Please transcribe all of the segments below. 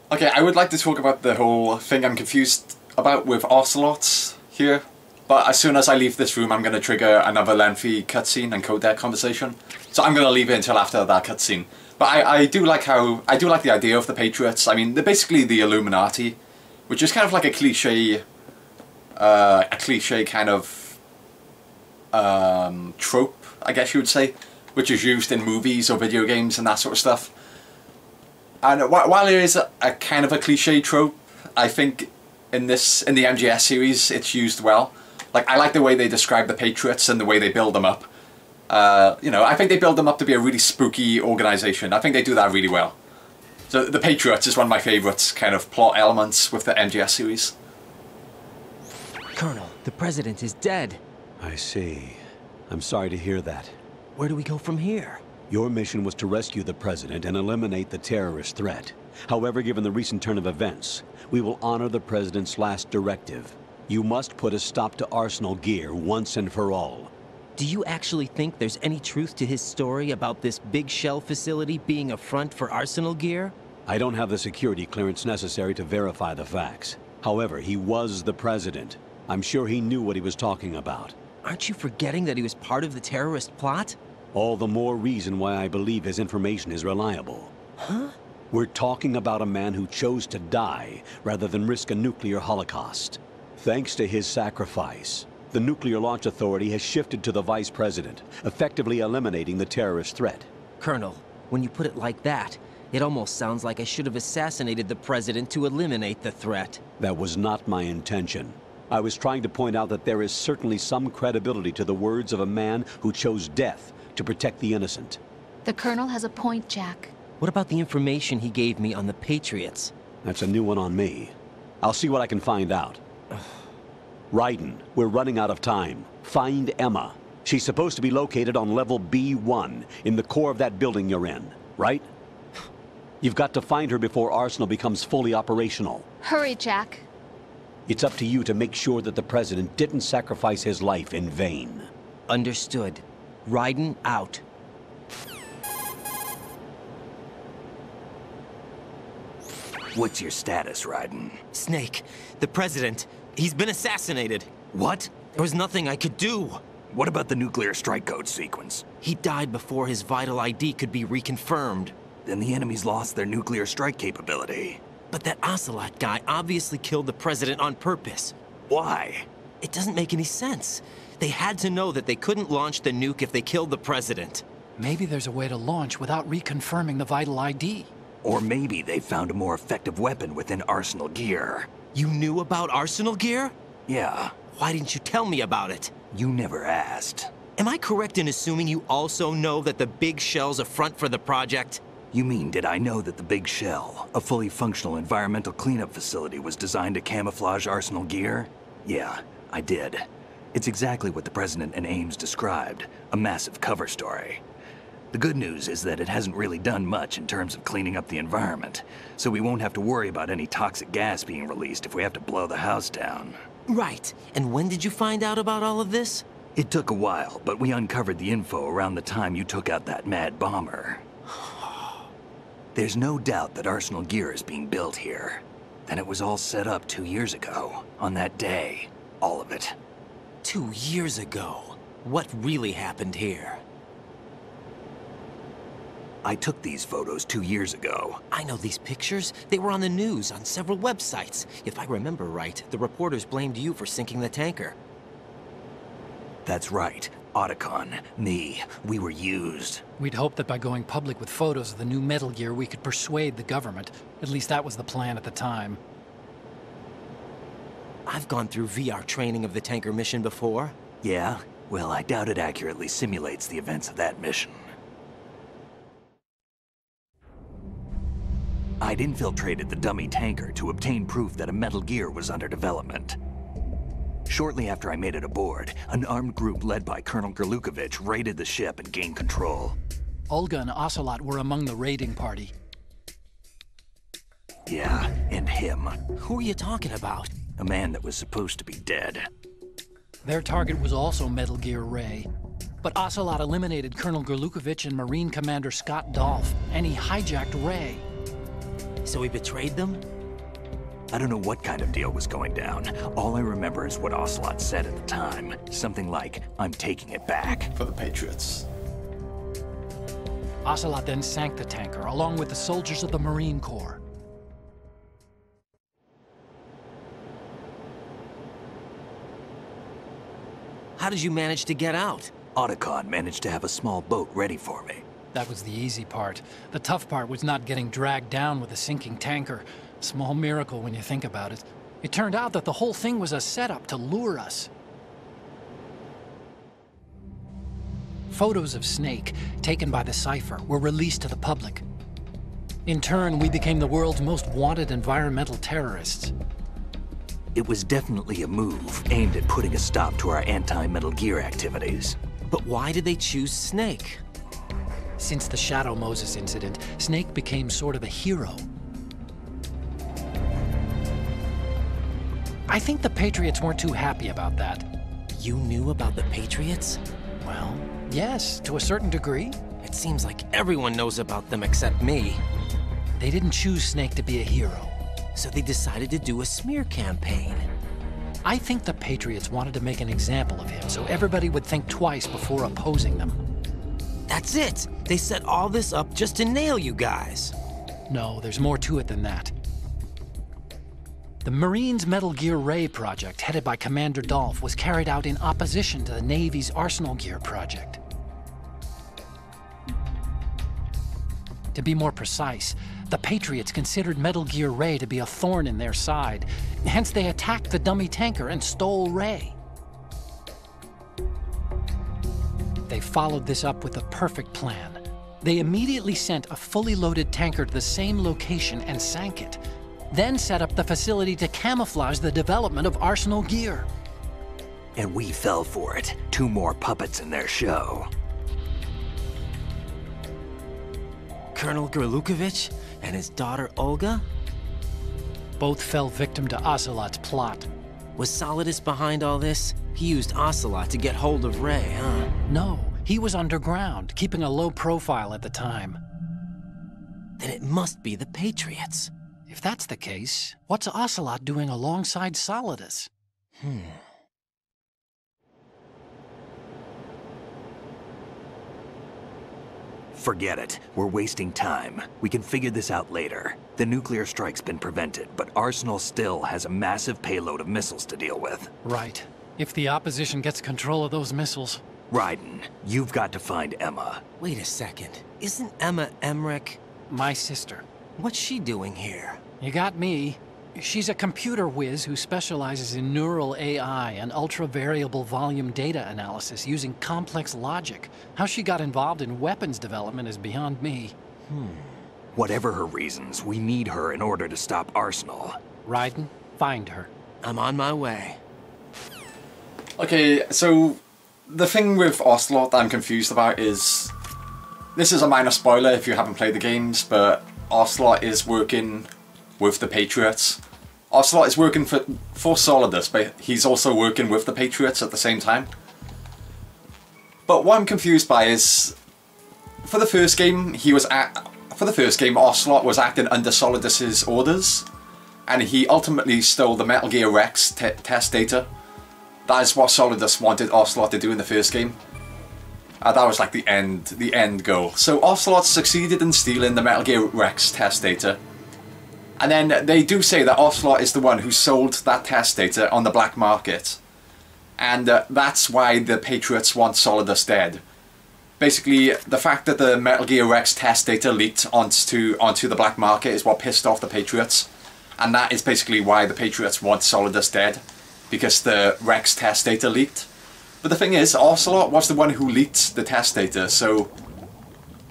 Okay, I would like to talk about the whole thing I'm confused about with Ocelots here, but as soon as I leave this room I'm going to trigger another lengthy cutscene and codec conversation, so I'm going to leave it until after that cutscene. But I do like the idea of the Patriots. I mean, they're basically the Illuminati, which is kind of like a cliche kind of trope, I guess you would say, which is used in movies or video games and that sort of stuff. And while it is a kind of a cliche trope, I think in the MGS series it's used well. Like, I like the way they describe the Patriots and the way they build them up. You know, I think they build them up to be a really spooky organization. I think they do that really well. So the Patriots is one of my favourite kind of plot elements with the MGS series. Colonel, the president is dead. I see. I'm sorry to hear that. Where do we go from here? Your mission was to rescue the president and eliminate the terrorist threat. However, given the recent turn of events, we will honor the president's last directive. You must put a stop to Arsenal Gear once and for all. Do you actually think there's any truth to his story about this big shell facility being a front for Arsenal Gear? I don't have the security clearance necessary to verify the facts. However, he was the president. I'm sure he knew what he was talking about. Aren't you forgetting that he was part of the terrorist plot? All the more reason why I believe his information is reliable. Huh? We're talking about a man who chose to die rather than risk a nuclear holocaust. Thanks to his sacrifice, the Nuclear Launch Authority has shifted to the vice president, effectively eliminating the terrorist threat. Colonel, when you put it like that, it almost sounds like I should have assassinated the president to eliminate the threat. That was not my intention. I was trying to point out that there is certainly some credibility to the words of a man who chose death to protect the innocent. The Colonel has a point, Jack. What about the information he gave me on the Patriots? That's a new one on me. I'll see what I can find out. Raiden, we're running out of time. Find Emma. She's supposed to be located on level B1, in the core of that building you're in, right? You've got to find her before Arsenal becomes fully operational. Hurry, Jack. It's up to you to make sure that the president didn't sacrifice his life in vain. Understood. Raiden out. What's your status, Raiden? Snake, the president, he's been assassinated. What? There was nothing I could do. What about the nuclear strike code sequence? He died before his vital ID could be reconfirmed. Then the enemy's lost their nuclear strike capability. But that Ocelot guy obviously killed the president on purpose. Why? It doesn't make any sense. They had to know that they couldn't launch the nuke if they killed the president. Maybe there's a way to launch without reconfirming the vital ID. Or maybe they found a more effective weapon within Arsenal Gear. You knew about Arsenal Gear? Yeah. Why didn't you tell me about it? You never asked. Am I correct in assuming you also know that the big shell's a front for the project? You mean, did I know that the Big Shell, a fully functional environmental cleanup facility, was designed to camouflage Arsenal Gear? Yeah, I did. It's exactly what the President and Ames described, a massive cover story. The good news is that it hasn't really done much in terms of cleaning up the environment, so we won't have to worry about any toxic gas being released if we have to blow the house down. Right. And when did you find out about all of this? It took a while, but we uncovered the info around the time you took out that mad bomber. There's no doubt that Arsenal Gear is being built here. And it was all set up 2 years ago, on that day. All of it. 2 years ago? What really happened here? I took these photos 2 years ago. I know these pictures. They were on the news, on several websites. If I remember right, the reporters blamed you for sinking the tanker. That's right. Otacon, me, we were used. We'd hoped that by going public with photos of the new Metal Gear, we could persuade the government. At least that was the plan at the time. I've gone through VR training of the tanker mission before. Yeah? Well, I doubt it accurately simulates the events of that mission. I'd infiltrated the dummy tanker to obtain proof that a Metal Gear was under development. Shortly after I made it aboard, an armed group led by Colonel Gerlukovich raided the ship and gained control. Olga and Ocelot were among the raiding party. Yeah, and him. Who are you talking about? A man that was supposed to be dead. Their target was also Metal Gear Ray. But Ocelot eliminated Colonel Gerlukovich and Marine Commander Scott Dolph, and he hijacked Ray. So he betrayed them? I don't know what kind of deal was going down. All I remember is what Ocelot said at the time. Something like, I'm taking it back. For the Patriots. Ocelot then sank the tanker, along with the soldiers of the Marine Corps. How did you manage to get out? Otacon managed to have a small boat ready for me. That was the easy part. The tough part was not getting dragged down with a sinking tanker. Small miracle when you think about it. It turned out that the whole thing was a setup to lure us. Photos of Snake, taken by the Cypher, were released to the public. In turn, we became the world's most wanted environmental terrorists. It was definitely a move aimed at putting a stop to our anti-Metal Gear activities. But why did they choose Snake? Since the Shadow Moses incident, Snake became sort of a hero. I think the Patriots weren't too happy about that. You knew about the Patriots? Well, yes, to a certain degree. It seems like everyone knows about them except me. They didn't choose Snake to be a hero. So they decided to do a smear campaign. I think the Patriots wanted to make an example of him so everybody would think twice before opposing them. That's it! They set all this up just to nail you guys. No, there's more to it than that. The Marines' Metal Gear Ray project, headed by Commander Dolph, was carried out in opposition to the Navy's Arsenal Gear project. To be more precise, the Patriots considered Metal Gear Ray to be a thorn in their side. Hence, they attacked the dummy tanker and stole Ray. They followed this up with a perfect plan. They immediately sent a fully loaded tanker to the same location and sank it. Then set up the facility to camouflage the development of Arsenal Gear. And we fell for it. 2 more puppets in their show. Colonel Gerlukovich and his daughter Olga? Both fell victim to Ocelot's plot. Was Solidus behind all this? He used Ocelot to get hold of Ray, huh? No, he was underground, keeping a low profile at the time. Then it must be the Patriots. If that's the case, what's Ocelot doing alongside Solidus? Forget it. We're wasting time. We can figure this out later. The nuclear strike's been prevented, but Arsenal still has a massive payload of missiles to deal with. Right. If the opposition gets control of those missiles... Raiden, you've got to find Emma. Wait a second. Isn't Emma Emmerich? My sister. What's she doing here? You got me. She's a computer whiz who specializes in neural AI and ultra-variable volume data analysis using complex logic. How she got involved in weapons development is beyond me. Whatever her reasons, we need her in order to stop Arsenal. Raiden, find her. I'm on my way. Okay, so the thing with Ocelot that I'm confused about is... This is a minor spoiler if you haven't played the games, but Ocelot is working with the Patriots. Ocelot is working for Solidus, but he's also working with the Patriots at the same time. But what I'm confused by is, for the first game, Ocelot was acting under Solidus's orders, and he ultimately stole the Metal Gear Rex test data. That is what Solidus wanted Ocelot to do in the first game. That was like the end goal. So Ocelot succeeded in stealing the Metal Gear Rex test data. And then they do say that Ocelot is the one who sold that test data on the black market. And that's why the Patriots want Solidus dead. Basically, the fact that the Metal Gear Rex test data leaked onto the black market is what pissed off the Patriots. And that is basically why the Patriots want Solidus dead. Because the Rex test data leaked. But the thing is, Ocelot was the one who leaked the test data, so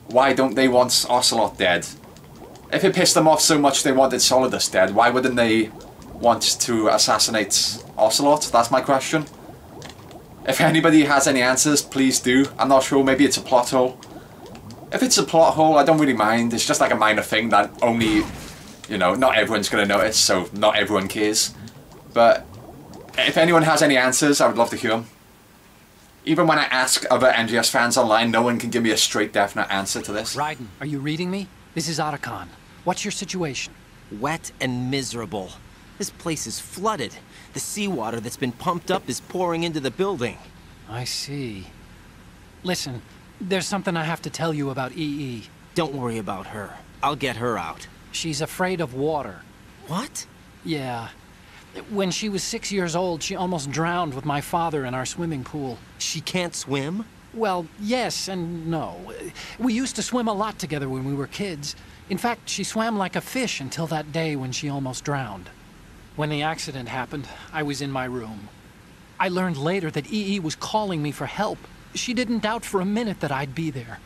why don't they want Ocelot dead? If it pissed them off so much they wanted Solidus dead, why wouldn't they want to assassinate Ocelot? That's my question. If anybody has any answers, please do. I'm not sure, maybe it's a plot hole. If it's a plot hole, I don't really mind. It's just like a minor thing that only, you know, not everyone's going to notice, so not everyone cares. But if anyone has any answers, I would love to hear them. Even when I ask other MGS fans online, no one can give me a straight, definite answer to this. Raiden, are you reading me? This is Otacon. What's your situation? Wet and miserable. This place is flooded. The seawater that's been pumped up is pouring into the building. I see. Listen, there's something I have to tell you about EE. Don't worry about her. I'll get her out. She's afraid of water. What? Yeah. When she was 6 years old, she almost drowned with my father in our swimming pool. She can't swim? Well, yes and no. We used to swim a lot together when we were kids. In fact, she swam like a fish until that day when she almost drowned. When the accident happened, I was in my room. I learned later that EE was calling me for help. She didn't doubt for a minute that I'd be there.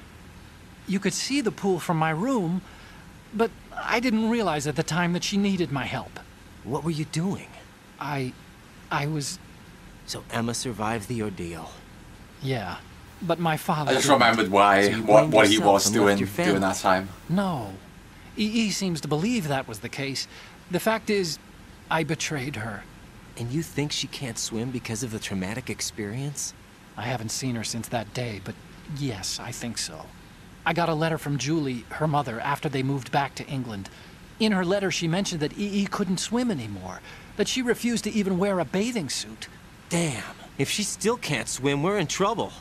You could see the pool from my room, but I didn't realize at the time that she needed my help. What were you doing? I was... So Emma survived the ordeal. Yeah, but my father... I just didn't. remembered why, So you what blamed he yourself was and doing left your family. during that time. No. EE seems to believe that was the case. The fact is, I betrayed her. And you think she can't swim because of the traumatic experience? I haven't seen her since that day, but yes, I think so. I got a letter from Julie, her mother, after they moved back to England. In her letter, she mentioned that EE couldn't swim anymore, that she refused to even wear a bathing suit. Damn. If she still can't swim, we're in trouble.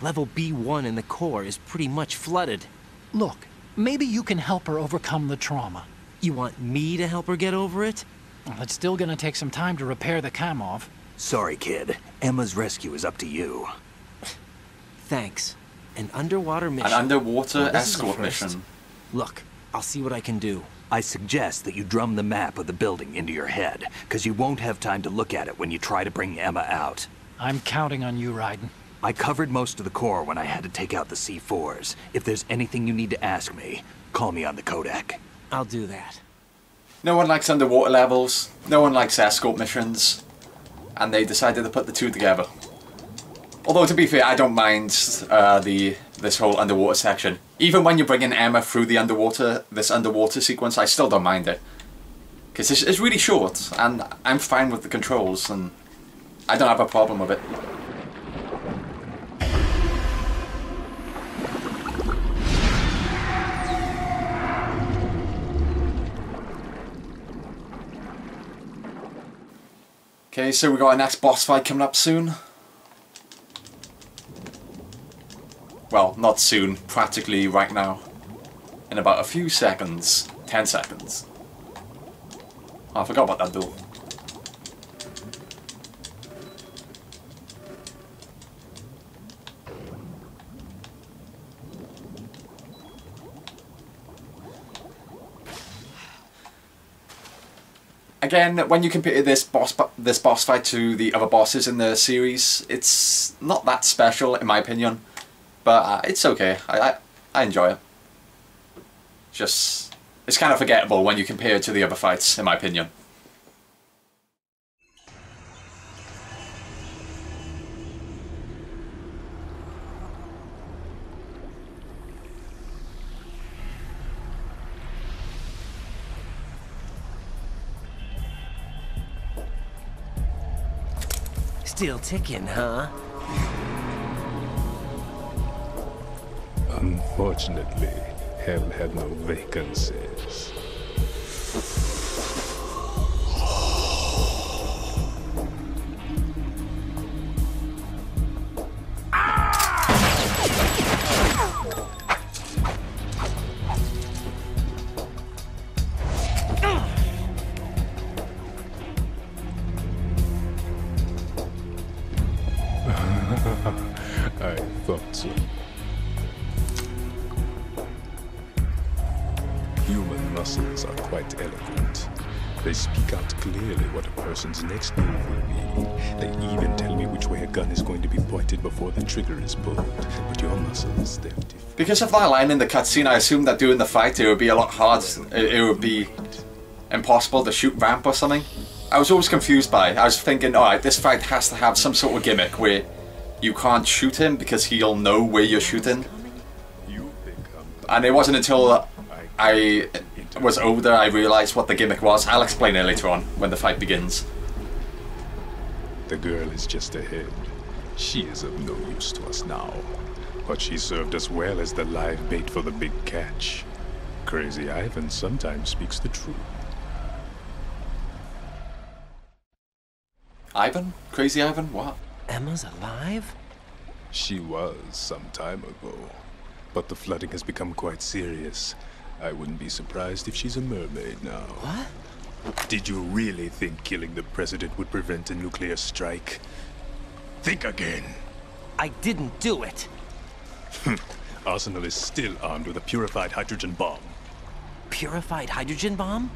Level B1 in the core is pretty much flooded. Look, maybe you can help her overcome the trauma. You want me to help her get over it? Well, it's still gonna take some time to repair the Kamov. Sorry, kid. Emma's rescue is up to you. Thanks. An underwater mission. An underwater Well, this is the escort first. mission. Look, I'll see what I can do. I suggest that you drum the map of the building into your head, because you won't have time to look at it when you try to bring Emma out. I'm counting on you, Raiden. I covered most of the core when I had to take out the C4s. If there's anything you need to ask me, call me on the codec. I'll do that. No one likes underwater levels, no one likes escort missions, and they decided to put the two together. Although, to be fair, I don't mind this whole underwater section. Even when you're bringing Emma through this underwater sequence, I still don't mind it. Because it's really short, and I'm fine with the controls, and I don't have a problem with it. Okay, so we got our next boss fight coming up soon. Well, not soon, practically right now. In about a few seconds. 10 seconds. Oh, I forgot about that door. Again, when you compare this boss fight to the other bosses in the series, it's not that special in my opinion, but it's okay. I enjoy it. Just, it's kind of forgettable when you compare it to the other fights, in my opinion. Still ticking, huh? Unfortunately, hell had no vacancies. I thought so. Human muscles are quite eloquent. They speak out clearly what a person's next move will be. They even tell me which way a gun is going to be pointed before the trigger is pulled. But your muscles, they're different. Because of that line in the cutscene, I assumed that during the fight it would be a lot hard. It would be impossible to shoot Vamp or something. I was always confused by it. I was thinking, alright, this fight has to have some sort of gimmick where you can't shoot him because he'll know where you're shooting. And it wasn't until I was older I realised what the gimmick was. I'll explain it later on when the fight begins. The girl is just ahead. She is of no use to us now. But she served us well as the live bait for the big catch. Crazy Ivan sometimes speaks the truth. Ivan? Crazy Ivan? What? Emma's alive? She was some time ago. But the flooding has become quite serious. I wouldn't be surprised if she's a mermaid now. What? Did you really think killing the president would prevent a nuclear strike? Think again. I didn't do it. Arsenal is still armed with a purified hydrogen bomb. Purified hydrogen bomb?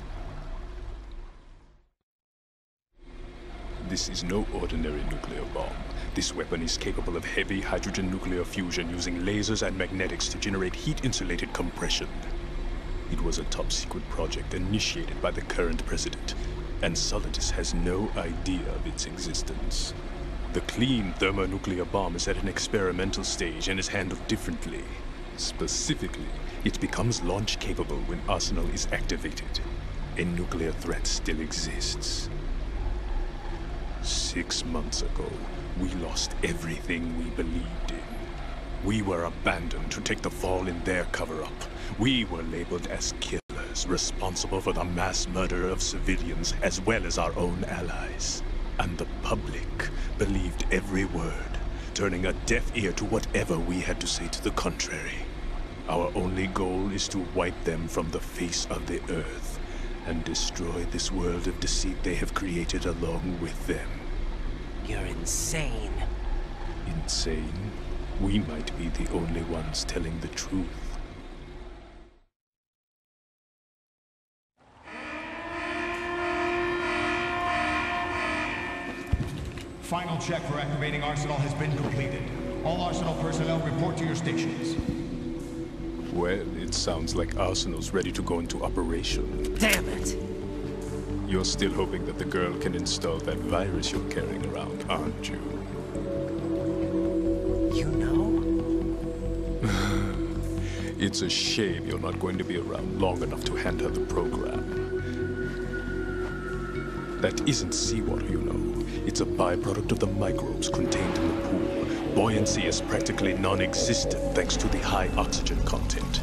This is no ordinary nuclear bomb. This weapon is capable of heavy hydrogen nuclear fusion using lasers and magnetics to generate heat-insulated compression. It was a top-secret project initiated by the current president, and Solidus has no idea of its existence. The clean thermonuclear bomb is at an experimental stage and is handled differently. Specifically, it becomes launch-capable when Arsenal is activated. A nuclear threat still exists. 6 months ago, we lost everything we believed in. We were abandoned to take the fall in their cover-up. We were labeled as killers, responsible for the mass murder of civilians as well as our own allies. And the public believed every word, turning a deaf ear to whatever we had to say to the contrary. Our only goal is to wipe them from the face of the earth and destroy this world of deceit they have created along with them. You're insane. Insane? We might be the only ones telling the truth. Final check for activating Arsenal has been completed. All Arsenal personnel report to your stations. Well, it sounds like Arsenal's ready to go into operation. Damn it! You're still hoping that the girl can install that virus you're carrying around, aren't you? You know? It's a shame you're not going to be around long enough to hand her the program. That isn't seawater, you know. It's a byproduct of the microbes contained in the pool. Buoyancy is practically non-existent thanks to the high oxygen content.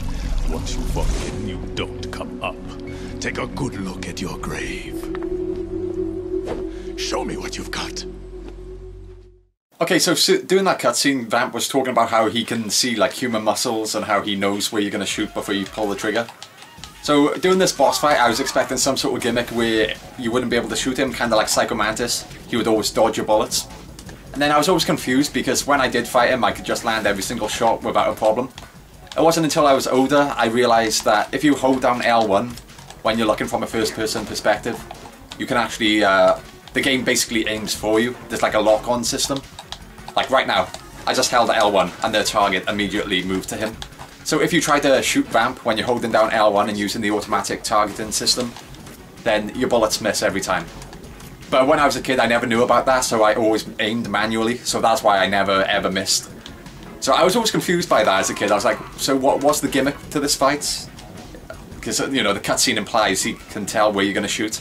Once you fall in, you don't come up. Take a good look at your grave. Show me what you've got. Okay, so doing that cutscene, Vamp was talking about how he can see like human muscles and how he knows where you're going to shoot before you pull the trigger. So doing this boss fight, I was expecting some sort of gimmick where you wouldn't be able to shoot him, kind of like Psycho Mantis. He would always dodge your bullets. And then I was always confused because when I did fight him, I could just land every single shot without a problem. It wasn't until I was older I realised that if you hold down L1 when you're looking from a first-person perspective, you can actually, the game basically aims for you. There's like a lock-on system. Like right now, I just held L1 and the target immediately moved to him. So if you try to shoot Vamp when you're holding down L1 and using the automatic targeting system, then your bullets miss every time. But when I was a kid, I never knew about that, so I always aimed manually, so that's why I never ever missed. So I was always confused by that as a kid. I was like, so what's the gimmick to this fight? Because, you know, the cutscene implies he can tell where you're going to shoot.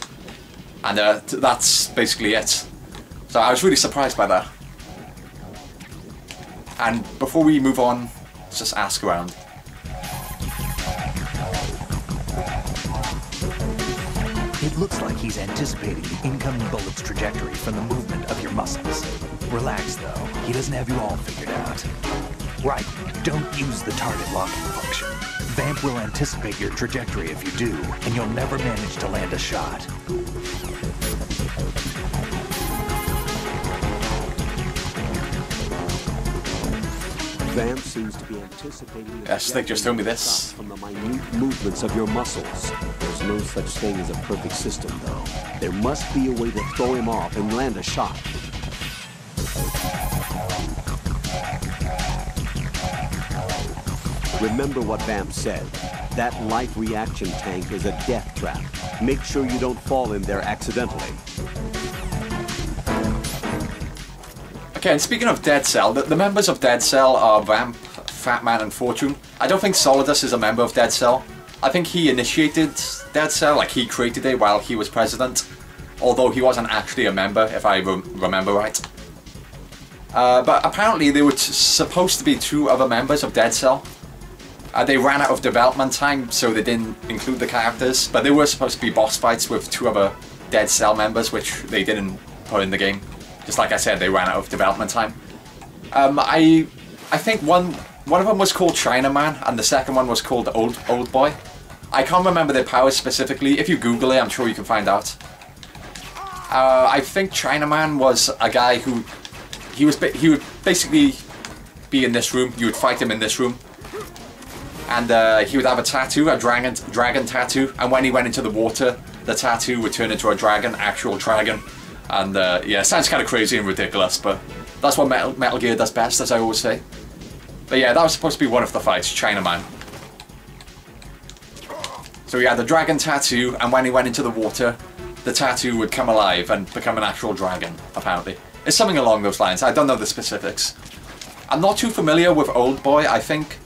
And that's basically it. So I was really surprised by that. And before we move on, let's just ask around. It looks like he's anticipating the incoming bullet's trajectory from the movement of your muscles. Relax, though. He doesn't have you all figured out. Right, don't use the target locking function. Vamp will anticipate your trajectory if you do, and you'll never manage to land a shot. Vamp seems to be anticipating... Yes, they just told me this. ...from the minute movements of your muscles. There's no such thing as a perfect system, though. There must be a way to throw him off and land a shot. Remember what Vamp said. That light reaction tank is a death trap. Make sure you don't fall in there accidentally. Okay, and speaking of Dead Cell, the members of Dead Cell are Vamp, Fat Man, and Fortune. I don't think Solidus is a member of Dead Cell. I think he initiated Dead Cell, like he created it while he was president. Although he wasn't actually a member, if I remember right. But apparently there were supposed to be 2 other members of Dead Cell. They ran out of development time, so they didn't include the characters. But there were supposed to be boss fights with 2 other Dead Cell members, which they didn't put in the game. Just like I said, they ran out of development time. I think one of them was called Chinaman, and the second one was called Old Boy. I can't remember their powers specifically. If you Google it, I'm sure you can find out. I think Chinaman was a guy who he would basically be in this room. You would fight him in this room, and he would have a tattoo, a dragon tattoo. And when he went into the water, the tattoo would turn into a dragon, actual dragon. And yeah, it sounds kind of crazy and ridiculous, but that's what Metal Gear does best, as I always say. But yeah, that was supposed to be one of the fights, Chinaman. So he had the dragon tattoo, and when he went into the water, the tattoo would come alive and become an actual dragon, apparently. It's something along those lines. I don't know the specifics. I'm not too familiar with Old Boy. I think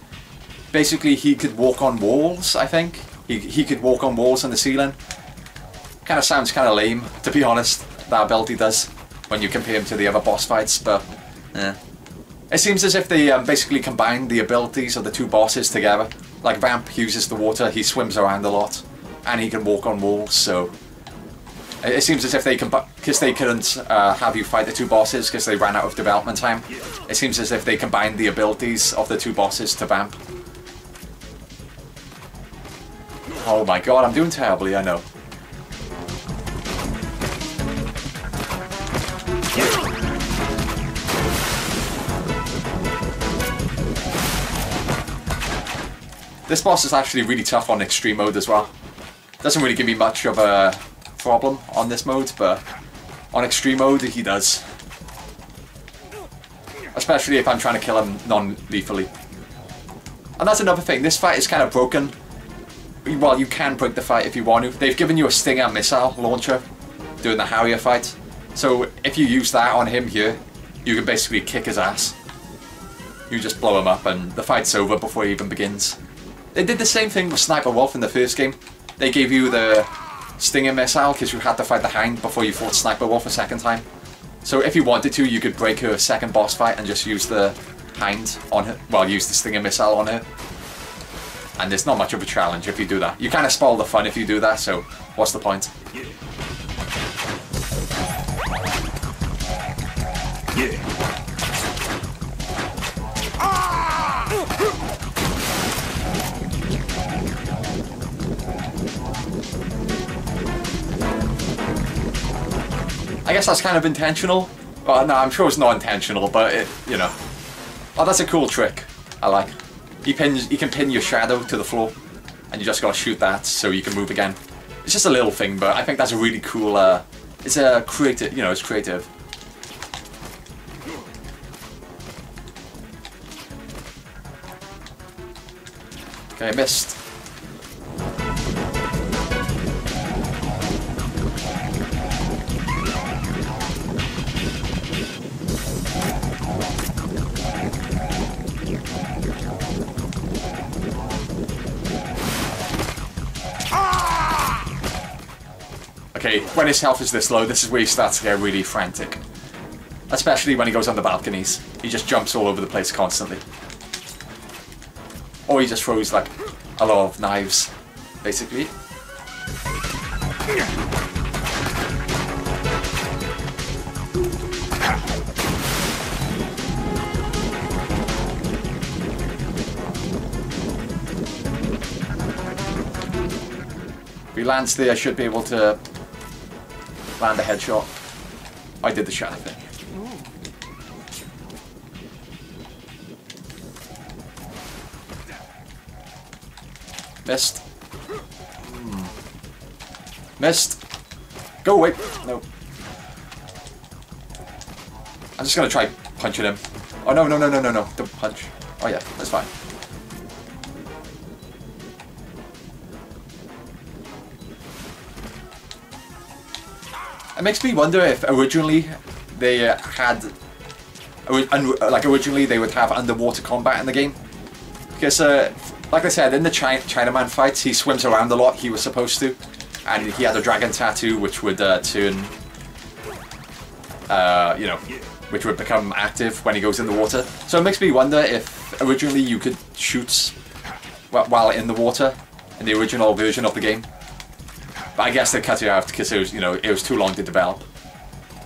basically he could walk on walls, I think. He could walk on walls in the ceiling. Kind of sounds kind of lame, to be honest, that ability does, when you compare him to the other boss fights, but yeah. It seems as if they basically combined the abilities of the two bosses together. Like Vamp uses the water, he swims around a lot, and he can walk on walls, so... It seems as if they because they couldn't have you fight the two bosses because they ran out of development time. It seems as if they combined the abilities of the two bosses to Vamp. Oh my god, I'm doing terribly, I know. This boss is actually really tough on extreme mode as well. Doesn't really give me much of a problem on this mode, but on extreme mode he does. Especially if I'm trying to kill him non-lethally. And that's another thing, this fight is kind of broken. Well, you can break the fight if you want to. They've given you a Stinger missile launcher during the Harrier fight. So if you use that on him here, you can basically kick his ass. You just blow him up and the fight's over before he even begins. They did the same thing with Sniper Wolf in the first game. They gave you the Stinger missile because you had to fight the Hind before you fought Sniper Wolf a second time. So if you wanted to, you could break her second boss fight and just use the Hind on her. Well, use the Stinger missile on her. And it's not much of a challenge if you do that. You kind of spoil the fun if you do that, so what's the point? I guess that's kind of intentional. Well, no, I'm sure it's not intentional, but it, you know. Oh, that's a cool trick. I like. You can pin your shadow to the floor, and you just gotta shoot that so you can move again. It's just a little thing, but I think that's a really cool. It's a creative, you know, it's creative. Okay, I missed. Okay, when his health is this low, this is where he starts to get really frantic. Especially when he goes on the balconies. He just jumps all over the place constantly. Or he just throws, like, a lot of knives, basically. If he lands there, I should be able to land a headshot. I did the shot, I think. Missed. Missed. Go away. No. I'm just gonna try punching him. Oh no, no, no, no, no, no. Don't punch. Oh yeah, that's fine. It makes me wonder if originally they had, like originally they would have underwater combat in the game. Because, like I said, in the Chinaman fights, he swims around a lot, he was supposed to. And he had a dragon tattoo which would turn, you know, which would become active when he goes in the water. So it makes me wonder if originally you could shoot while in the water in the original version of the game. But I guess they cut it out because it was, you know, it was too long to develop.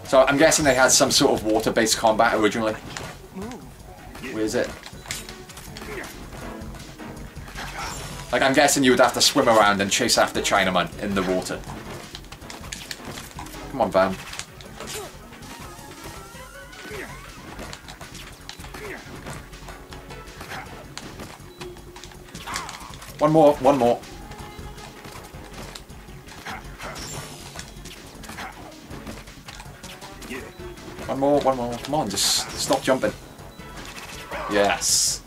So So I'm guessing they had some sort of water-based combat originally. Where is it? Like, I'm guessing you would have to swim around and chase after Chinaman in the water. Come on, Vamp. One more, one more. One more, one more. Come on, just stop jumping. Yes.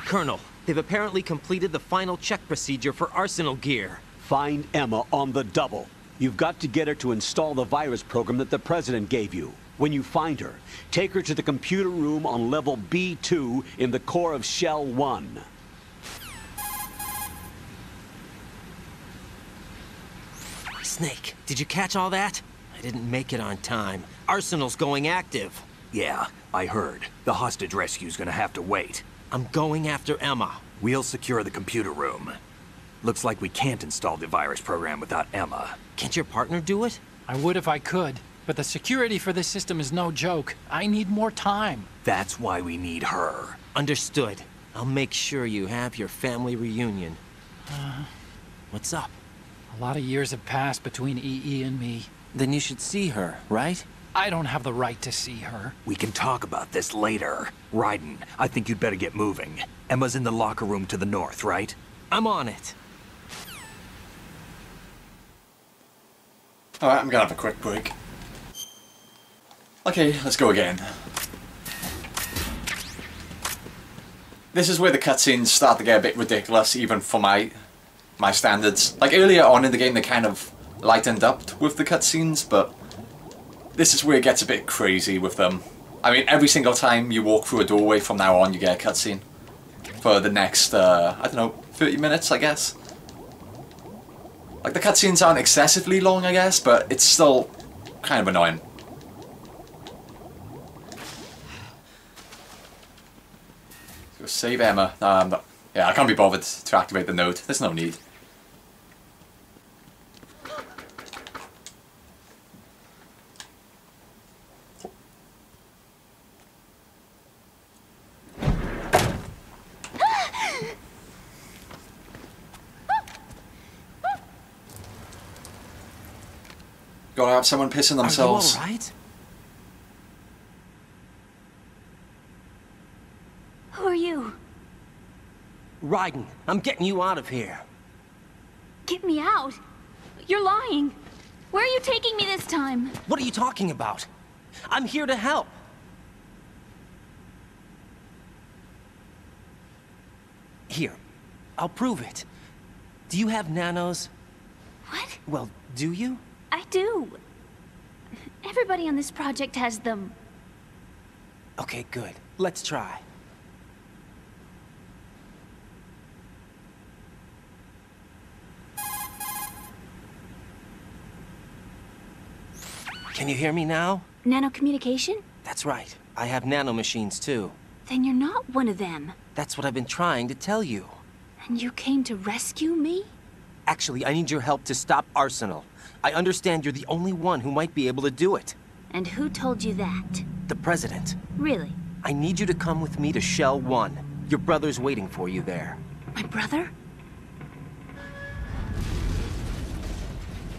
Colonel, they've apparently completed the final check procedure for arsenal gear. Find Emma on the double. You've got to get her to install the virus program that the President gave you. When you find her, take her to the computer room on level B2 in the core of Shell 1. Snake, did you catch all that? I didn't make it on time. Arsenal's going active. Yeah, I heard. The hostage rescue's gonna have to wait. I'm going after Emma. We'll secure the computer room. Looks like we can't install the virus program without Emma. Can't your partner do it? I would if I could, but the security for this system is no joke. I need more time. That's why we need her. Understood. I'll make sure you have your family reunion. What's up? A lot of years have passed between EE and me. Then you should see her, right? I don't have the right to see her. We can talk about this later. Raiden, I think you'd better get moving. Emma's in the locker room to the north, right? I'm on it. Alright, I'm gonna have a quick break. Okay, let's go again. This is where the cutscenes start to get a bit ridiculous, even for my standards. Like, earlier on in the game they kind of lightened up with the cutscenes, but this is where it gets a bit crazy with them. I mean, every single time you walk through a doorway from now on, you get a cutscene. For the next, I don't know, 30 minutes, I guess? Like, the cutscenes aren't excessively long, I guess, but it's still kind of annoying. So save Emma. Yeah, I can't be bothered to activate the node. There's no need. Gotta have someone pissing themselves. Are you all right? Who are you? Raiden, I'm getting you out of here. Get me out. You're lying. Where are you taking me this time? What are you talking about? I'm here to help. Here, I'll prove it. Do you have nanos? What? Well, do you? I do. Everybody on this project has them. Okay, good. Let's try. Can you hear me now? Nanocommunication? That's right. I have nanomachines too. Then you're not one of them. That's what I've been trying to tell you. And you came to rescue me? Actually, I need your help to stop Arsenal. I understand you're the only one who might be able to do it. And who told you that? The President. Really? I need you to come with me to Shell 1. Your brother's waiting for you there. My brother?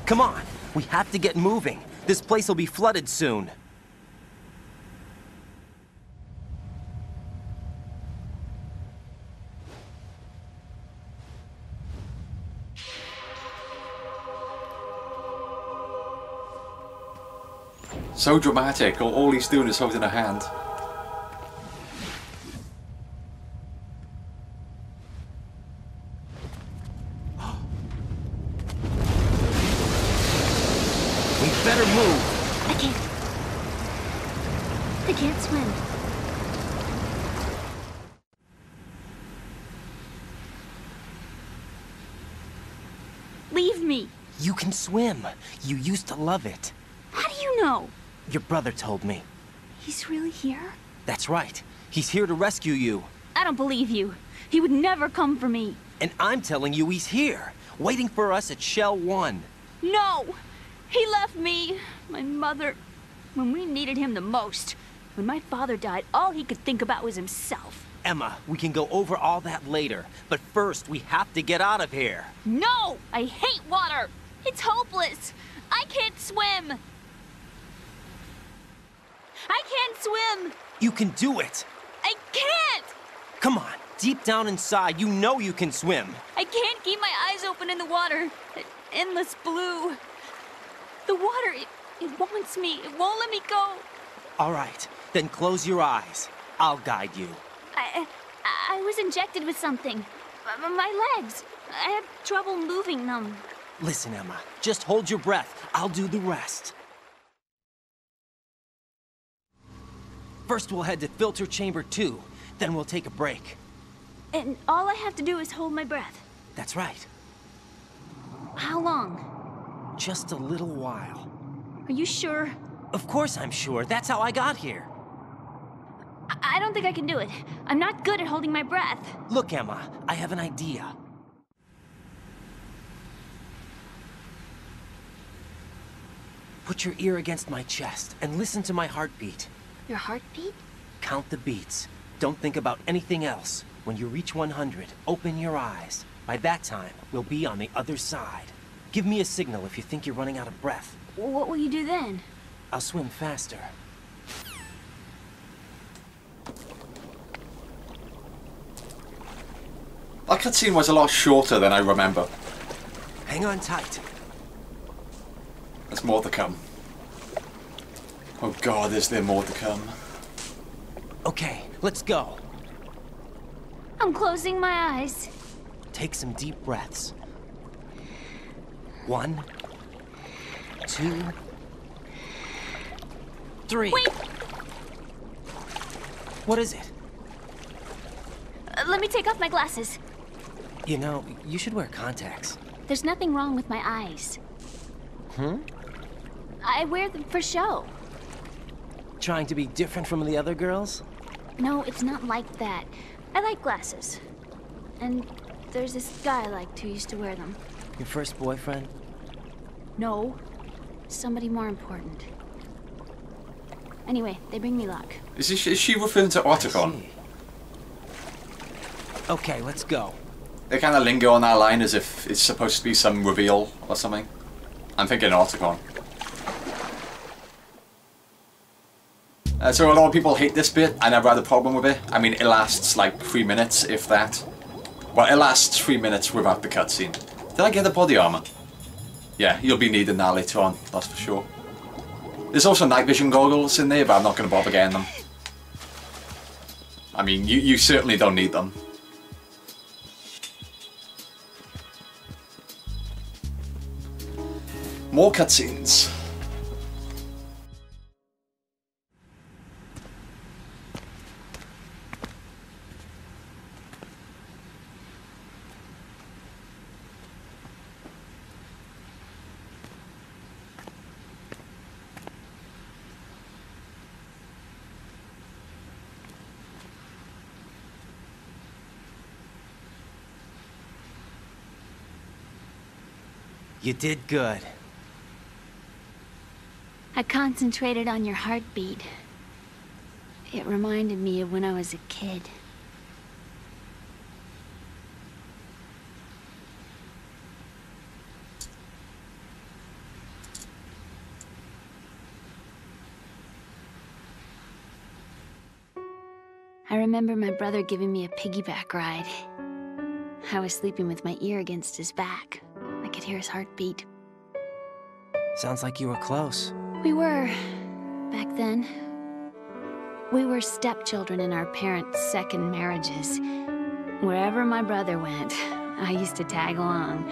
Come on, we have to get moving. This place will be flooded soon. So dramatic, all he's doing is holding a hand. I can't swim. Leave me. You can swim. You used to love it. How do you know? Your brother told me. He's really here? That's right. He's here to rescue you. I don't believe you. He would never come for me. And I'm telling you he's here, waiting for us at Shell 1. No! He left me, my mother, when we needed him the most. When my father died, all he could think about was himself. Emma, we can go over all that later, but first we have to get out of here. No! I hate water! It's hopeless! I can't swim! I can't swim! You can do it! I can't! Come on, deep down inside, you know you can swim. I can't keep my eyes open in the water. That endless blue. The water, it wants me. It won't let me go. All right, then close your eyes. I'll guide you. I was injected with something. My legs. I have trouble moving them. Listen, Emma, just hold your breath. I'll do the rest. First we'll head to filter chamber 2, then we'll take a break. And all I have to do is hold my breath. That's right. How long? Just a little while. Are you sure? Of course I'm sure. That's how I got here. I don't think I can do it. I'm not good at holding my breath. Look, Emma, I have an idea. Put your ear against my chest and listen to my heartbeat. Your heartbeat? Count the beats. Don't think about anything else. When you reach 100, open your eyes. By that time, we'll be on the other side. Give me a signal if you think you're running out of breath. What will you do then? I'll swim faster. That cutscene was a lot shorter than I remember. Hang on tight. There's more to come. Oh god, is there more to come? Okay, let's go. I'm closing my eyes. Take some deep breaths. 1, 2, 3. Wait! What is it? Let me take off my glasses. You know, you should wear contacts. There's nothing wrong with my eyes. I wear them for show. Trying to be different from the other girls? No, it's not like that. I like glasses. And there's this guy I liked who used to wear them. Your first boyfriend? No. Somebody more important. Anyway, they bring me luck. Is she referring to Otacon? Okay, let's go. They kind of linger on that line as if it's supposed to be some reveal or something. I'm thinking Otacon. So a lot of people hate this bit. I never had a problem with it. I mean, it lasts like 3 minutes, if that. Well, it lasts 3 minutes without the cutscene. Did I get the body armor? Yeah, you'll be needing that later on, that's for sure. There's also night vision goggles in there, but I'm not going to bother getting them. I mean, you certainly don't need them. More cutscenes. You did good. I concentrated on your heartbeat. It reminded me of when I was a kid. I remember my brother giving me a piggyback ride. I was sleeping with my ear against his back. I could hear his heartbeat. Sounds like you were close. We were, back then. We were stepchildren in our parents' second marriages. Wherever my brother went, I used to tag along.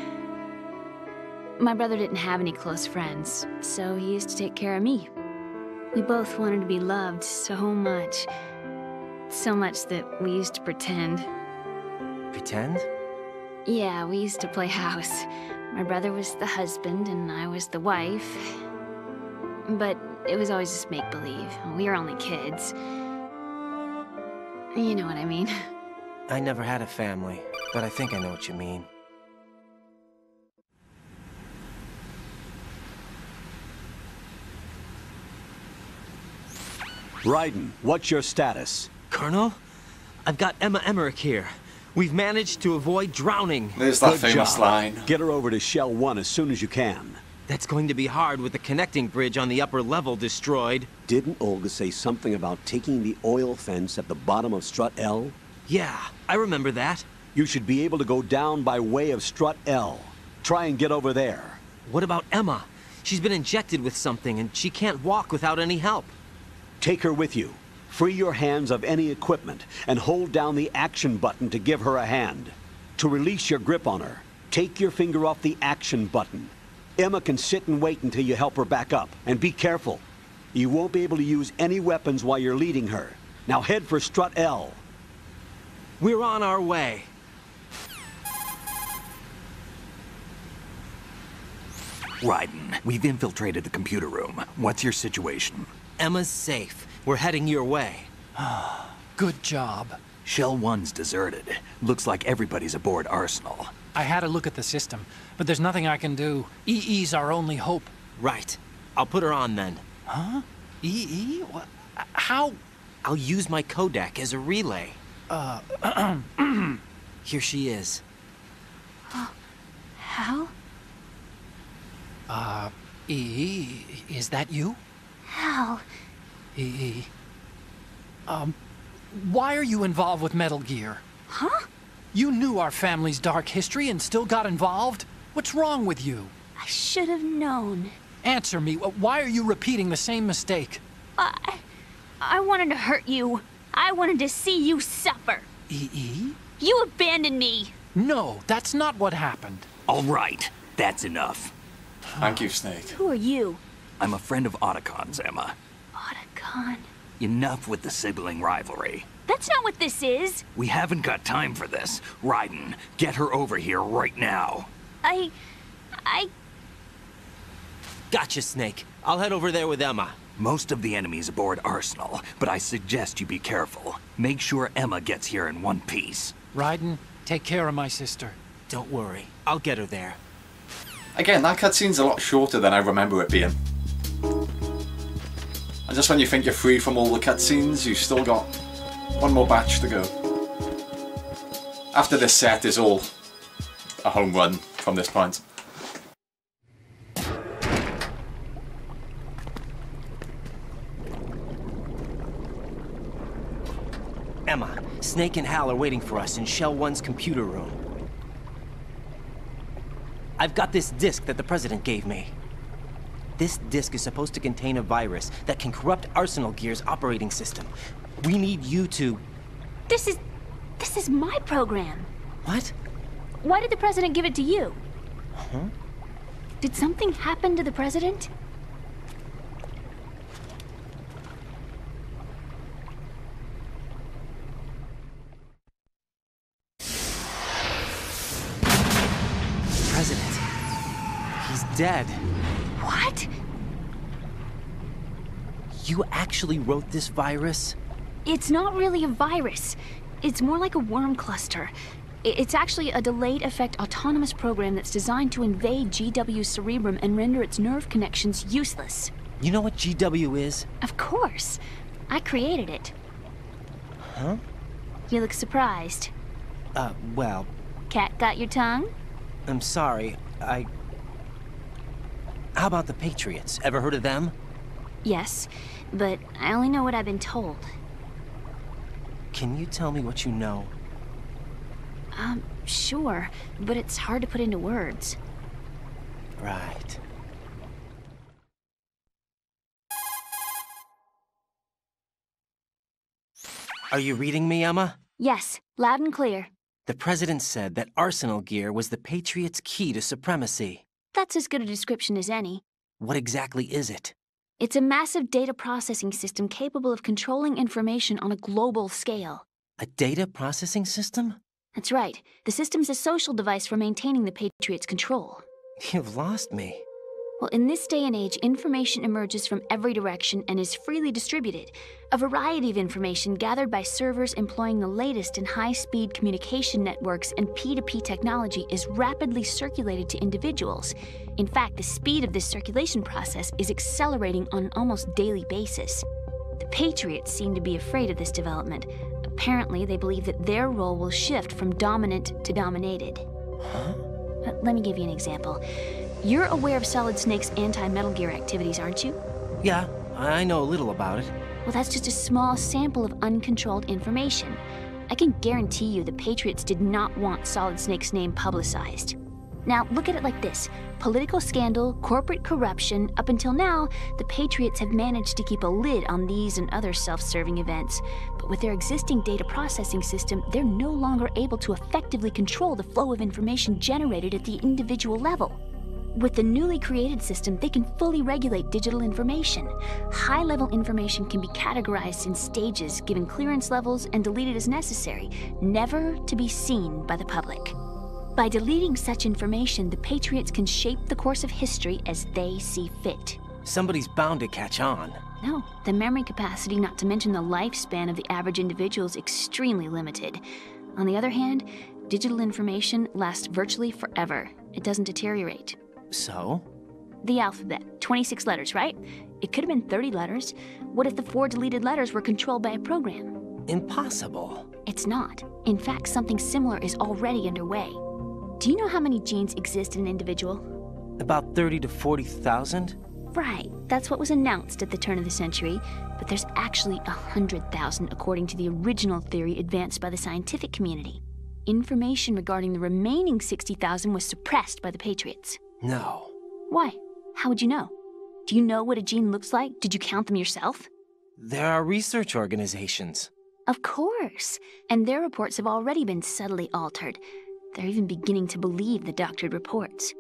My brother didn't have any close friends, so he used to take care of me. We both wanted to be loved so much. So much that we used to pretend. Pretend? Yeah, we used to play house. My brother was the husband and I was the wife. But it was always just make-believe. We were only kids. You know what I mean. I never had a family, but I think I know what you mean. Raiden, what's your status? Colonel, I've got Emma Emmerich here. We've managed to avoid drowning. There's that Good famous job. line. Get her over to Shell 1 as soon as you can. That's going to be hard with the connecting bridge on the upper level destroyed. Didn't Olga say something about taking the oil fence at the bottom of Strut L? Yeah, I remember that. You should be able to go down by way of Strut L. Try and get over there. What about Emma? She's been injected with something and she can't walk without any help. Take her with you. Free your hands of any equipment and hold down the action button to give her a hand. To release your grip on her, take your finger off the action button. Emma can sit and wait until you help her back up. And be careful. You won't be able to use any weapons while you're leading her. Now head for Strut L. We're on our way. Raiden, we've infiltrated the computer room. What's your situation? Emma's safe. We're heading your way. Good job. Shell 1's deserted. Looks like everybody's aboard Arsenal. I had a look at the system, but there's nothing I can do. EE's our only hope. Right. I'll put her on then. Huh? EE? What? How? I'll use my Kodak as a relay. Here she is. Hal? EE, is that you? Hal? EE. Why are you involved with Metal Gear? Huh? You knew our family's dark history and still got involved? What's wrong with you? I should have known. Answer me. Why are you repeating the same mistake? I wanted to hurt you. I wanted to see you suffer. EE? You abandoned me. No, that's not what happened. All right, that's enough. Thank you, Snake. Who are you? I'm a friend of Otacon's, Emma. Otacon. Enough with the sibling rivalry. That's not what this is. We haven't got time for this. Raiden, get her over here right now. I... Gotcha, Snake. I'll head over there with Emma. Most of the enemy's aboard Arsenal, but I suggest you be careful. Make sure Emma gets here in one piece. Raiden, take care of my sister. Don't worry. I'll get her there. Again, that cutscene's a lot shorter than I remember it being. And just when you think you're free from all the cutscenes, you've still got one more batch to go. After this set is all a home run from this point. Emma, Snake and Hal are waiting for us in Shell 1's computer room. I've got this disk that the President gave me. This disk is supposed to contain a virus that can corrupt Arsenal Gear's operating system. We need you to... This is my program. What? Why did the President give it to you? Huh? Did something happen to the President? President. He's dead. What? You actually wrote this virus? It's not really a virus. It's more like a worm cluster. It's actually a delayed effect autonomous program that's designed to invade GW's cerebrum and render its nerve connections useless. You know what GW is? Of course. I created it. Huh? You look surprised. Well... Cat got your tongue? I'm sorry, How about the Patriots? Ever heard of them? Yes, but I only know what I've been told. Can you tell me what you know? Sure, but it's hard to put into words. Right. Are you reading me, Emma? Yes, loud and clear. The President said that Arsenal Gear was the Patriots' key to supremacy. That's as good a description as any. What exactly is it? It's a massive data processing system capable of controlling information on a global scale. A data processing system? That's right. The system's a social device for maintaining the Patriots' control. You've lost me. Well, in this day and age, information emerges from every direction and is freely distributed. A variety of information gathered by servers employing the latest in high-speed communication networks and P2P technology is rapidly circulated to individuals. In fact, the speed of this circulation process is accelerating on an almost daily basis. The Patriots seem to be afraid of this development. Apparently, they believe that their role will shift from dominant to dominated. Huh? Let me give you an example. You're aware of Solid Snake's anti-Metal Gear activities, aren't you? Yeah, I know a little about it. Well, that's just a small sample of uncontrolled information. I can guarantee you the Patriots did not want Solid Snake's name publicized. Now, look at it like this. Political scandal, corporate corruption, up until now, the Patriots have managed to keep a lid on these and other self-serving events. But with their existing data processing system, they're no longer able to effectively control the flow of information generated at the individual level. With the newly created system, they can fully regulate digital information. High-level information can be categorized in stages, given clearance levels, and deleted as necessary, never to be seen by the public. By deleting such information, the Patriots can shape the course of history as they see fit. Somebody's bound to catch on. No, the memory capacity, not to mention the lifespan of the average individual, is extremely limited. On the other hand, digital information lasts virtually forever. It doesn't deteriorate. So? The alphabet, 26 letters, right? It could have been 30 letters. What if the 4 deleted letters were controlled by a program? Impossible. It's not. In fact, something similar is already underway. Do you know how many genes exist in an individual? About 30 to 40,000? Right, that's what was announced at the turn of the century, but there's actually 100,000 according to the original theory advanced by the scientific community. Information regarding the remaining 60,000 was suppressed by the Patriots. No. Why? How would you know? Do you know what a gene looks like? Did you count them yourself? There are research organizations. Of course, and their reports have already been subtly altered. They're even beginning to believe the doctored reports.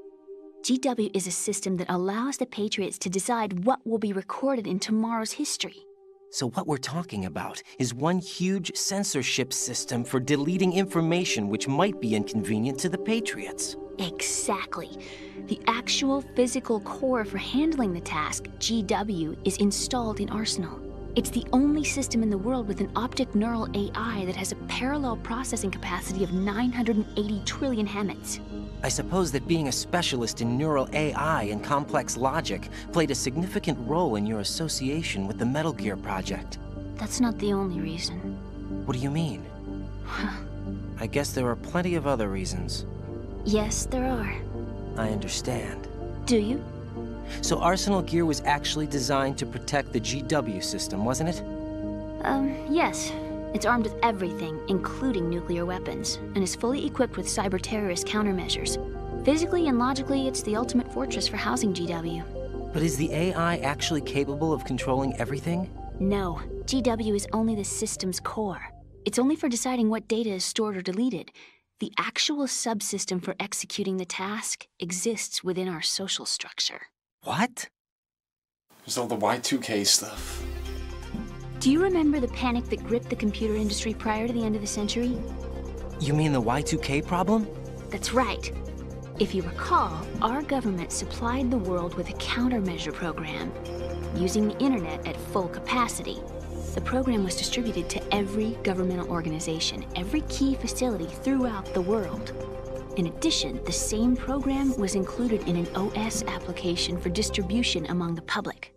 GW is a system that allows the Patriots to decide what will be recorded in tomorrow's history. So what we're talking about is one huge censorship system for deleting information which might be inconvenient to the Patriots. Exactly. The actual physical core for handling the task, GW, is installed in Arsenal. It's the only system in the world with an optic neural AI that has a parallel processing capacity of 980 trillion Hammets. I suppose that being a specialist in neural AI and complex logic played a significant role in your association with the Metal Gear project. That's not the only reason. What do you mean? I guess there are plenty of other reasons. Yes, there are. I understand. Do you? So Arsenal Gear was actually designed to protect the GW system, wasn't it? Yes. It's armed with everything, including nuclear weapons, and is fully equipped with cyber-terrorist countermeasures. Physically and logically, it's the ultimate fortress for housing GW. But is the AI actually capable of controlling everything? No. GW is only the system's core. It's only for deciding what data is stored or deleted. The actual subsystem for executing the task exists within our social structure. What? There's all the Y2K stuff. Do you remember the panic that gripped the computer industry prior to the end of the century? You mean the Y2K problem? That's right. If you recall, our government supplied the world with a countermeasure program, using the internet at full capacity. The program was distributed to every governmental organization, every key facility throughout the world. In addition, the same program was included in an OS application for distribution among the public.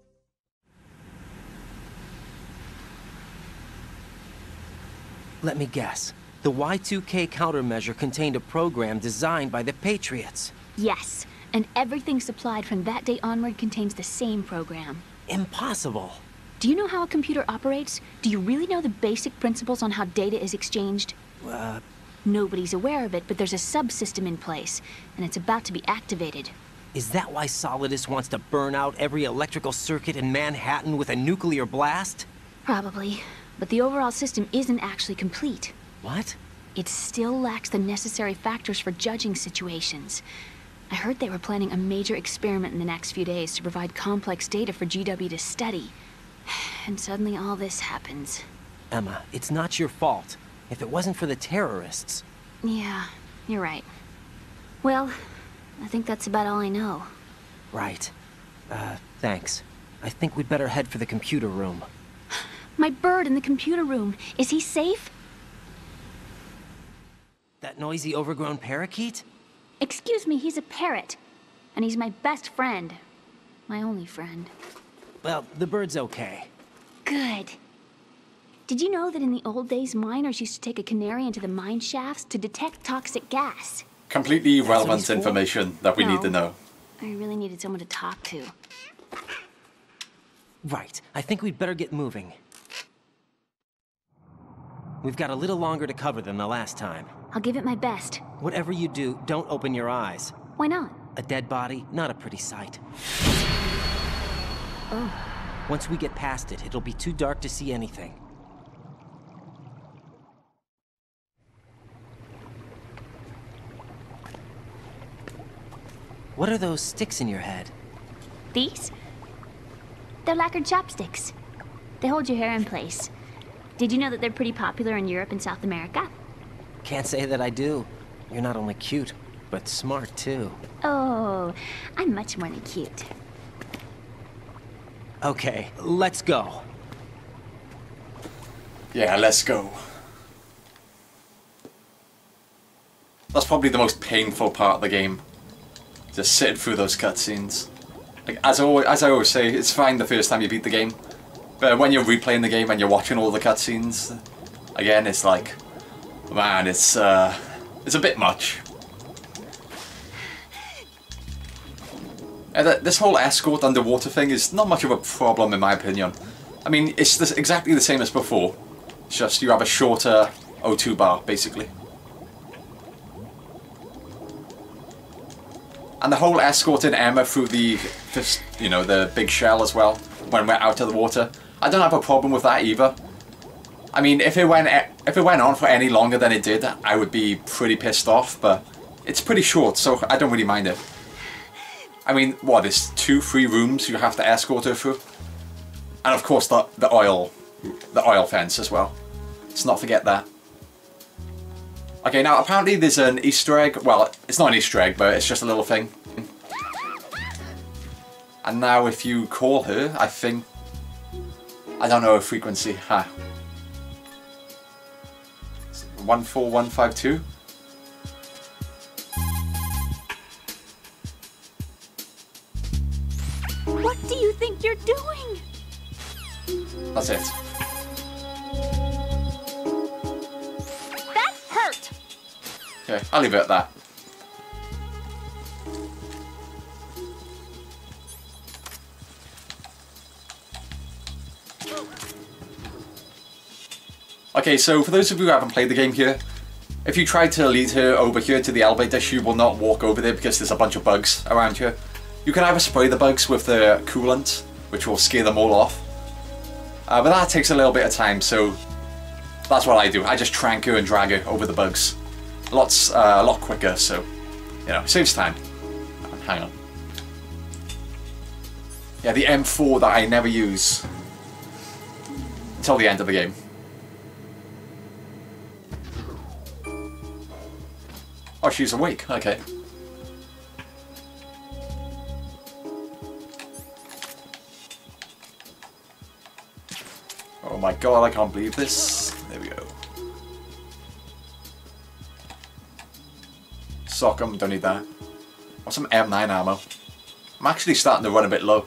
Let me guess. The Y2K countermeasure contained a program designed by the Patriots. Yes, and everything supplied from that day onward contains the same program. Impossible. Do you know how a computer operates? Do you really know the basic principles on how data is exchanged? Nobody's aware of it, but there's a subsystem in place, and it's about to be activated. Is that why Solidus wants to burn out every electrical circuit in Manhattan with a nuclear blast? Probably, but the overall system isn't actually complete. What? It still lacks the necessary factors for judging situations. I heard they were planning a major experiment in the next few days to provide complex data for GW to study. And suddenly all this happens. Emma, it's not your fault. If it wasn't for the terrorists... Yeah, you're right. Well, I think that's about all I know. Right. Thanks. I think we'd better head for the computer room. My bird in the computer room. Is he safe? That noisy, overgrown parakeet? Excuse me, he's a parrot. And he's my best friend. My only friend. Well, the bird's okay. Good. Did you know that in the old days, miners used to take a canary into the mine shafts to detect toxic gas? Completely irrelevant information that we need to know. I really needed someone to talk to. Right. I think we'd better get moving. We've got a little longer to cover than the last time. I'll give it my best. Whatever you do, don't open your eyes. Why not? A dead body, not a pretty sight. Oh. Once we get past it, it'll be too dark to see anything. What are those sticks in your head? These? They're lacquered chopsticks. They hold your hair in place. Did you know that they're pretty popular in Europe and South America? Can't say that I do. You're not only cute, but smart too. Oh, I'm much more than cute. Okay, let's go. Yeah, let's go. That's probably the most painful part of the game. Just sitting through those cutscenes. Like, as I always say, it's fine the first time you beat the game. But when you're replaying the game and you're watching all the cutscenes, again, it's like, man, it's a bit much. This whole escort underwater thing is not much of a problem in my opinion. I mean, it's exactly the same as before. It's just you have a shorter O2 bar, basically. And the whole escorting Emma through the big shell as well, when we're out of the water, I don't have a problem with that either. I mean, if it went on for any longer than it did, I would be pretty pissed off, but it's pretty short, so I don't really mind it. I mean, what, it's 2-3 rooms you have to escort her through? And of course the oil fence as well. Let's not forget that. Okay, now apparently there's an Easter egg. Well, it's not an Easter egg, but it's just a little thing. And now if you call her, I think... I don't know her frequency. 14152? What do you think you're doing? That's it. That hurt! Okay, I'll leave it at that. Okay, so for those of you who haven't played the game here, if you try to lead her over here to the elevator, she will not walk over there because there's a bunch of bugs around here. You can either spray the bugs with the coolant, which will scare them all off, but that takes a little bit of time, so that's what I do. I just trank her and drag her over the bugs. A lot quicker, so, you know, saves time. Hang on. Yeah, the M4 that I never use until the end of the game. Oh, she's awake. Okay. Oh my god, I can't believe this. There we go. Sock 'em, don't need that. What's some M9 ammo? I'm actually starting to run a bit low.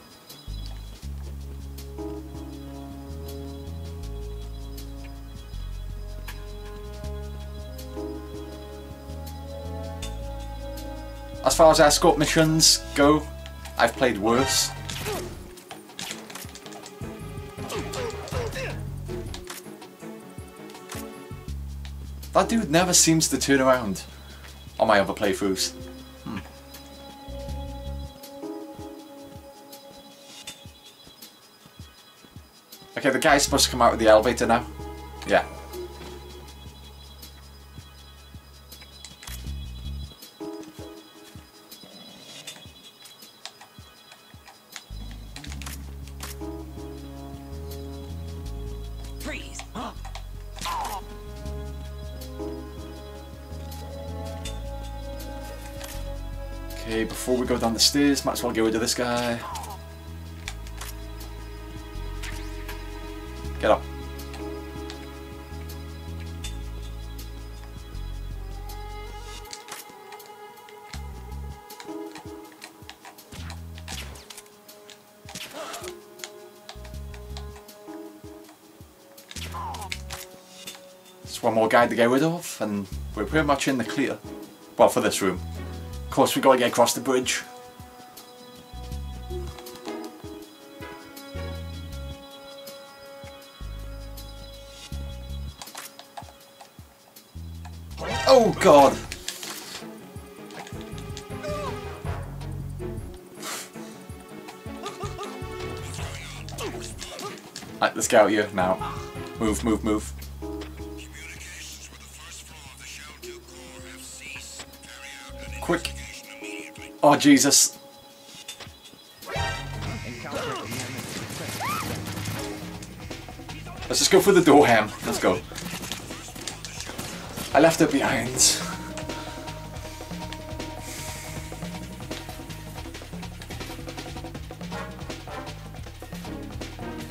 As far as escort missions go, I've played worse. That dude never seems to turn around on my other playthroughs. Okay, the guy's supposed to come out of the elevator now. Yeah. Okay, before we go down the stairs, might as well get rid of this guy. Get up. Just one more guy to get rid of, and we're pretty much in the clear. Well, for this room. Of course, we gotta get across the bridge. Oh god! Right, let's get out here now. Move, move, move. Quick. Oh Jesus. Let's just go for the door, Ham. Let's go. I left it behind.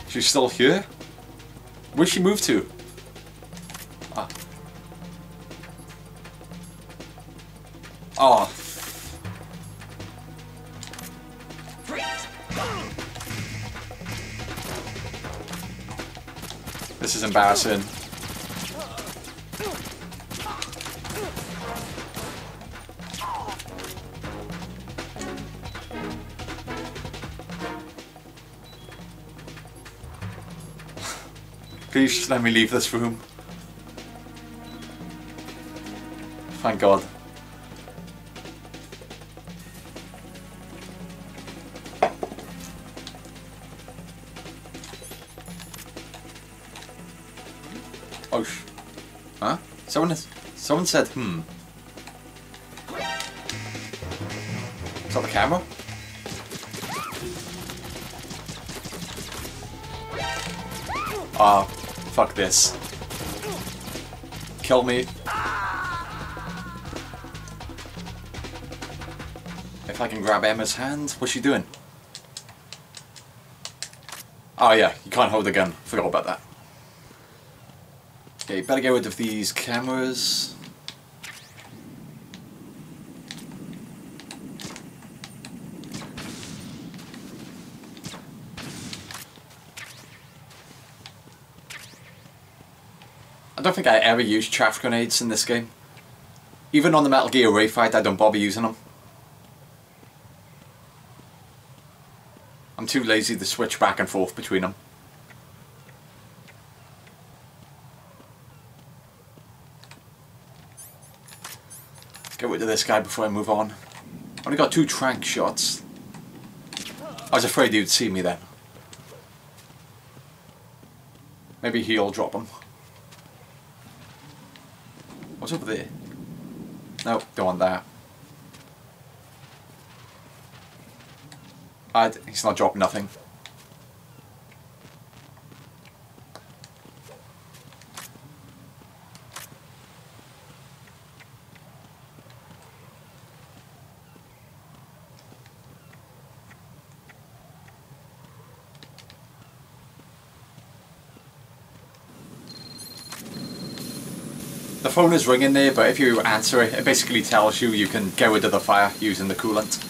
She's still here? Where'd she move to? Ah. Oh. This is embarrassing. Please just let me leave this room. Thank God. Oh huh? Someone said hmm. Is that the camera? Ah, fuck this. Kill me. If I can grab Emma's hand. What's she doing? Oh yeah, you can't hold a gun. Forgot about that. Okay, better get rid of these cameras. I don't think I ever used chaff grenades in this game. Even on the Metal Gear Ray fight, I don't bother using them. I'm too lazy to switch back and forth between them. Get rid of this guy before I move on. Only got 2 trank shots. I was afraid he would see me then. Maybe he'll drop them. What's over there? Nope, don't want that. He's not dropping nothing. The phone is ringing there, but if you answer it, it basically tells you you can get rid of the fire using the coolant.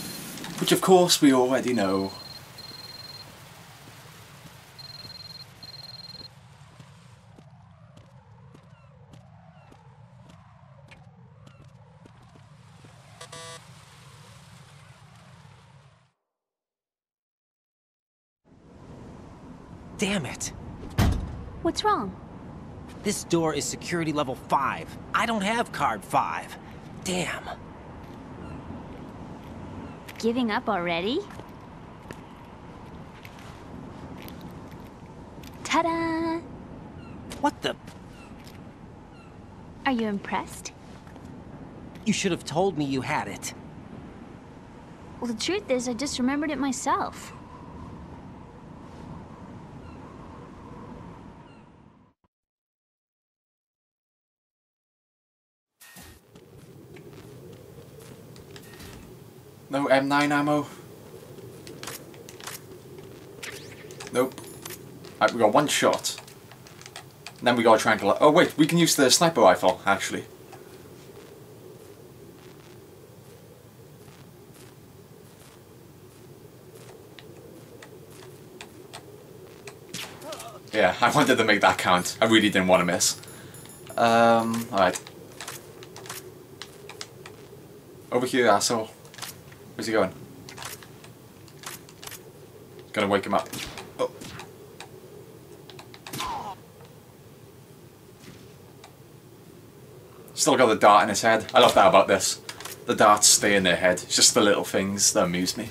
Which of course we already know. Damn it! What's wrong? This door is security level 5. I don't have card 5. Damn. Giving up already? Ta-da! What the? Are you impressed? You should have told me you had it. Well, the truth is, I just remembered it myself. No M9 ammo. Nope. Alright, we got one shot. And then we gotta try and collect. Oh wait, we can use the sniper rifle, actually. Yeah, I wanted to make that count. I really didn't want to miss. Alright. Over here, asshole. Where's he going? Gonna wake him up. Oh. Still got the dart in his head. I love that about this. The darts stay in their head. It's just the little things that amuse me.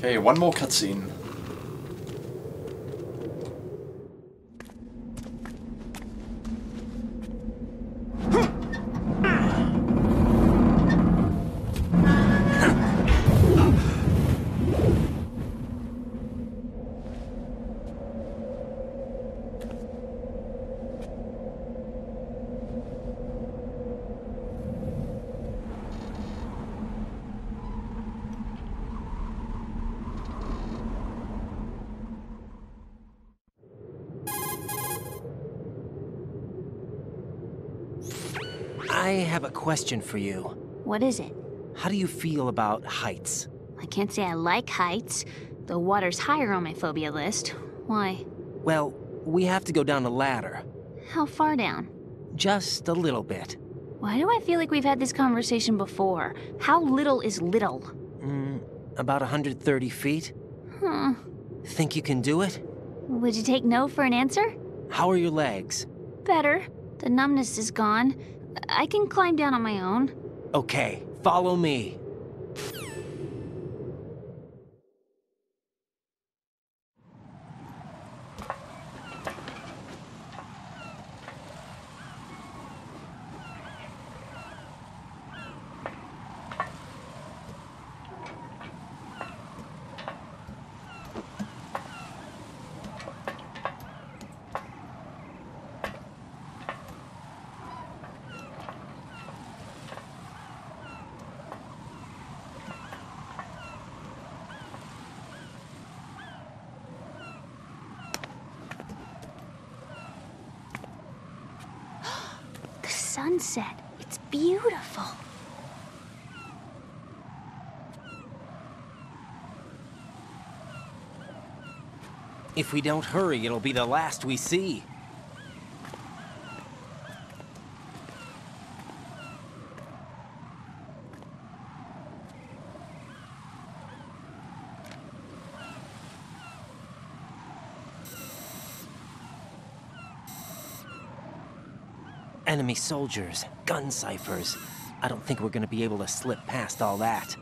Okay, one more cutscene. I have a question for you. What is it? How do you feel about heights? I can't say I like heights. The water's higher on my phobia list. Why? Well, we have to go down a ladder. How far down? Just a little bit. Why do I feel like we've had this conversation before? How little is little? About 130 feet. Huh. Think you can do it? Would you take no for an answer? How are your legs? Better. The numbness is gone. I can climb down on my own. Okay, follow me. Sunset. It's beautiful. If we don't hurry, it'll be the last we see. Enemy soldiers, gun ciphers. I don't think we're gonna be able to slip past all that.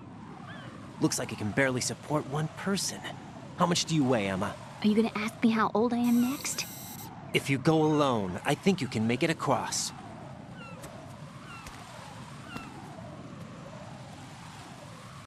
Looks like it can barely support one person. How much do you weigh, Emma? Are you gonna ask me how old I am next? If you go alone, I think you can make it across.